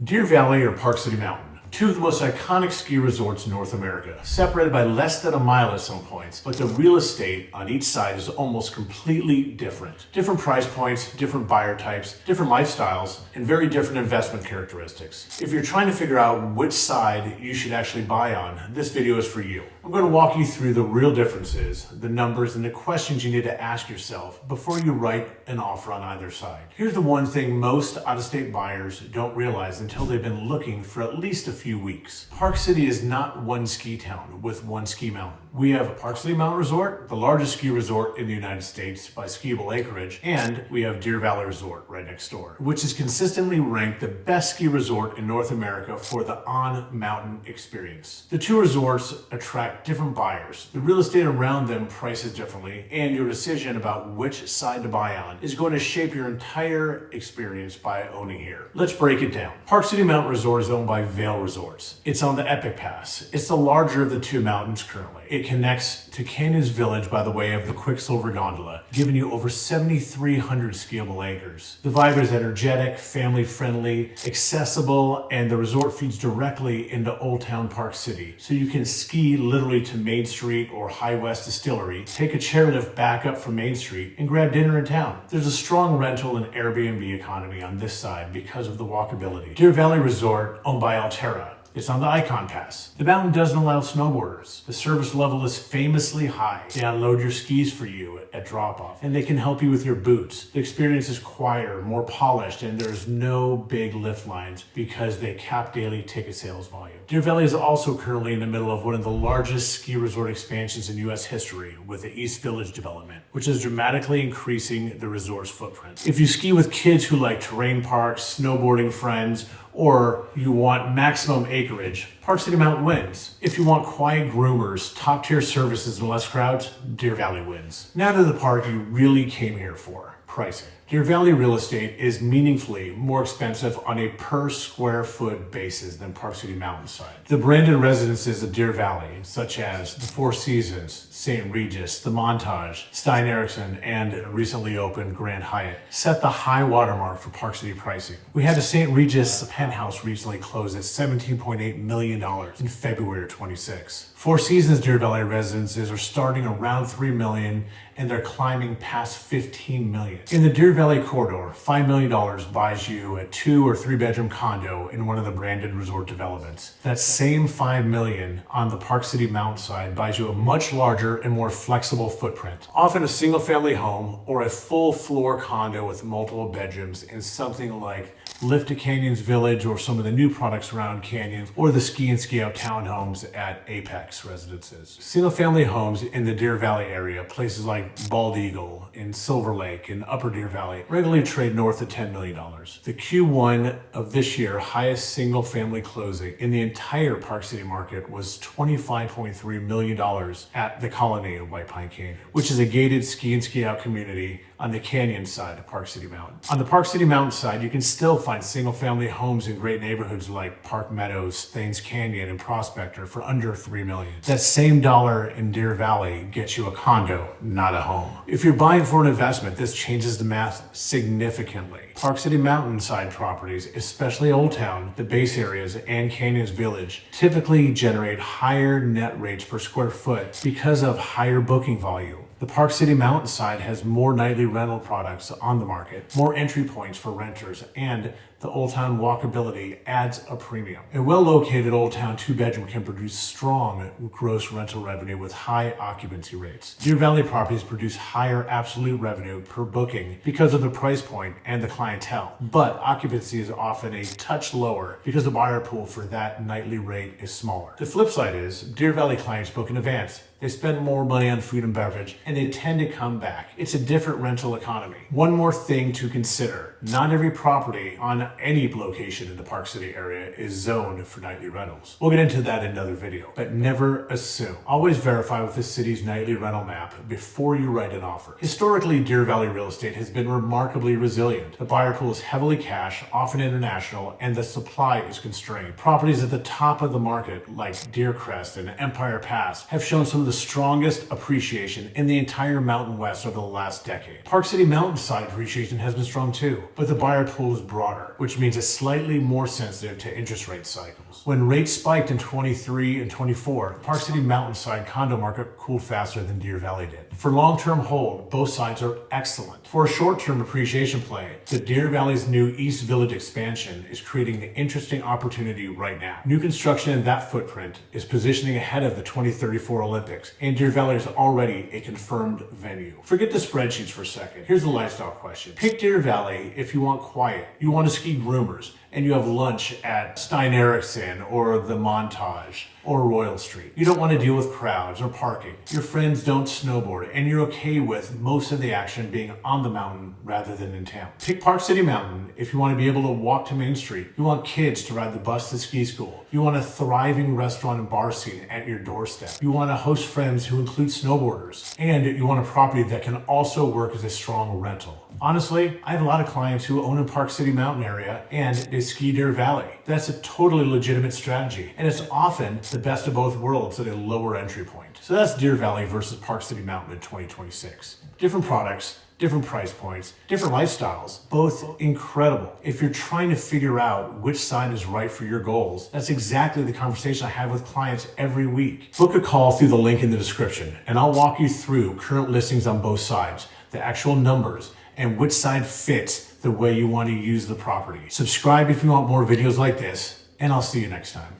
Deer Valley or Park City Mountain. Two of the most iconic ski resorts in North America, separated by less than a mile at some points, but the real estate on each side is almost completely different. Different price points, different buyer types, different lifestyles, and very different investment characteristics. If you're trying to figure out which side you should actually buy on, this video is for you. I'm going to walk you through the real differences, the numbers, and the questions you need to ask yourself before you write an offer on either side. Here's the one thing most out-of-state buyers don't realize until they've been looking for at least a few weeks. Park City is not one ski town with one ski mountain. We have Park City Mountain Resort, the largest ski resort in the United States by skiable acreage, and we have Deer Valley Resort right next door, which is consistently ranked the best ski resort in North America for the on-mountain experience. The two resorts attract different buyers. The real estate around them prices differently, and your decision about which side to buy on is going to shape your entire experience by owning here. Let's break it down. Park City Mountain Resort is owned by Vail Resorts. It's on the Epic Pass. It's the larger of the two mountains currently. It connects to Canyons Village by the way of the Quicksilver Gondola, giving you over 7,300 skiable acres. The vibe is energetic, family-friendly, accessible, and the resort feeds directly into Old Town Park City. So you can ski literally to Main Street or High West Distillery, take a chairlift back up from Main Street, and grab dinner in town. There's a strong rental and Airbnb economy on this side because of the walkability. Deer Valley Resort, owned by Alterra. It's on the Icon Pass. The mountain doesn't allow snowboarders. The service level is famously high. They unload your skis for you at drop-off, and they can help you with your boots. The experience is quieter, more polished, and there's no big lift lines because they cap daily ticket sales volume. Deer Valley is also currently in the middle of one of the largest ski resort expansions in U.S. history with the East Village development, which is dramatically increasing the resort's footprint. If you ski with kids who like terrain parks, snowboarding friends, or you want maximum acreage, Park City Mountain wins. If you want quiet groomers, top-tier services, and less crowds, Deer Valley wins. Now to the part you really came here for, pricing. Deer Valley real estate is meaningfully more expensive on a per square foot basis than Park City Mountainside. The branded residences of Deer Valley, such as the Four Seasons, St. Regis, the Montage, Stein Eriksen, and recently opened Grand Hyatt, set the high watermark for Park City pricing. We had a St. Regis penthouse recently close at $17.8 million in February of 26. Four Seasons Deer Valley residences are starting around $3 million, and they're climbing past $15 million. In the Deer Valley corridor, $5 million buys you a 2 or 3 bedroom condo in one of the branded resort developments. That same $5 million on the Park City Mountainside buys you a much larger and more flexible footprint. Often a single family home or a full floor condo with multiple bedrooms in something like Lift to Canyons Village or some of the new products around Canyons, or the ski and ski out townhomes at Apex residences. Single family homes in the Deer Valley area, places like Bald Eagle in Silver Lake and Upper Deer Valley, regularly trade north of $10 million. The Q1 of this year highest single family closing in the entire Park City market was $25.3 million at the Colony of White Pine Canyon, which is a gated ski and ski out community on the canyon side of Park City Mountain. On the Park City Mountain side, you can still find single-family homes in great neighborhoods like Park Meadows, Thaynes Canyon, and Prospector for under $3 million. That same dollar in Deer Valley gets you a condo, not a home. If you're buying for an investment, this changes the math significantly. Park City Mountainside properties, especially Old Town, the base areas, and Canyons Village, typically generate higher net rates per square foot because of higher booking volume. The Park City Mountainside has more nightly rental products on the market, more entry points for renters, and the Old Town walkability adds a premium. A well-located Old Town 2-bedroom can produce strong gross rental revenue with high occupancy rates. Deer Valley properties produce higher absolute revenue per booking because of the price point and the clientele, but occupancy is often a touch lower because the buyer pool for that nightly rate is smaller. The flip side is Deer Valley clients book in advance. They spend more money on food and beverage, and they tend to come back. It's a different rental economy. One more thing to consider. Not every property on any location in the Park City area is zoned for nightly rentals. We'll get into that in another video, but never assume. Always verify with the city's nightly rental map before you write an offer. Historically, Deer Valley real estate has been remarkably resilient. The buyer pool is heavily cash, often international, and the supply is constrained. Properties at the top of the market, like Deer Crest and Empire Pass, have shown some of the strongest appreciation in the entire Mountain West over the last decade. Park City Mountainside appreciation has been strong too, but the buyer pool is broader, which means it's slightly more sensitive to interest rate cycles. When rates spiked in 23 and 24, Park City Mountainside condo market cooled faster than Deer Valley did. For long-term hold, both sides are excellent. For a short-term appreciation play, the Deer Valley's new East Village expansion is creating an interesting opportunity right now. New construction in that footprint is positioning ahead of the 2034 Olympics, and Deer Valley is already a confirmed venue. Forget the spreadsheets for a second. Here's the lifestyle question. Pick Deer Valley if you want quiet, you want to ski groomers, and you have lunch at Stein Eriksen or the Montage or Royal Street. You don't want to deal with crowds or parking. Your friends don't snowboard, and you're okay with most of the action being on the mountain rather than in town. Pick Park City Mountain if you want to be able to walk to Main Street. You want kids to ride the bus to ski school. You want a thriving restaurant and bar scene at your doorstep. You want to host friends who include snowboarders. And you want a property that can also work as a strong rental. Honestly, I have a lot of clients who own in Park City Mountain area and they ski Deer Valley. That's a totally legitimate strategy, and it's often the best of both worlds at a lower entry point. So that's Deer Valley versus Park City Mountain in 2026. Different products, different price points, different lifestyles, both incredible. If you're trying to figure out which side is right for your goals, that's exactly the conversation I have with clients every week. Book a call through the link in the description, and I'll walk you through current listings on both sides, the actual numbers, and which side fits the way you want to use the property. Subscribe if you want more videos like this, and I'll see you next time.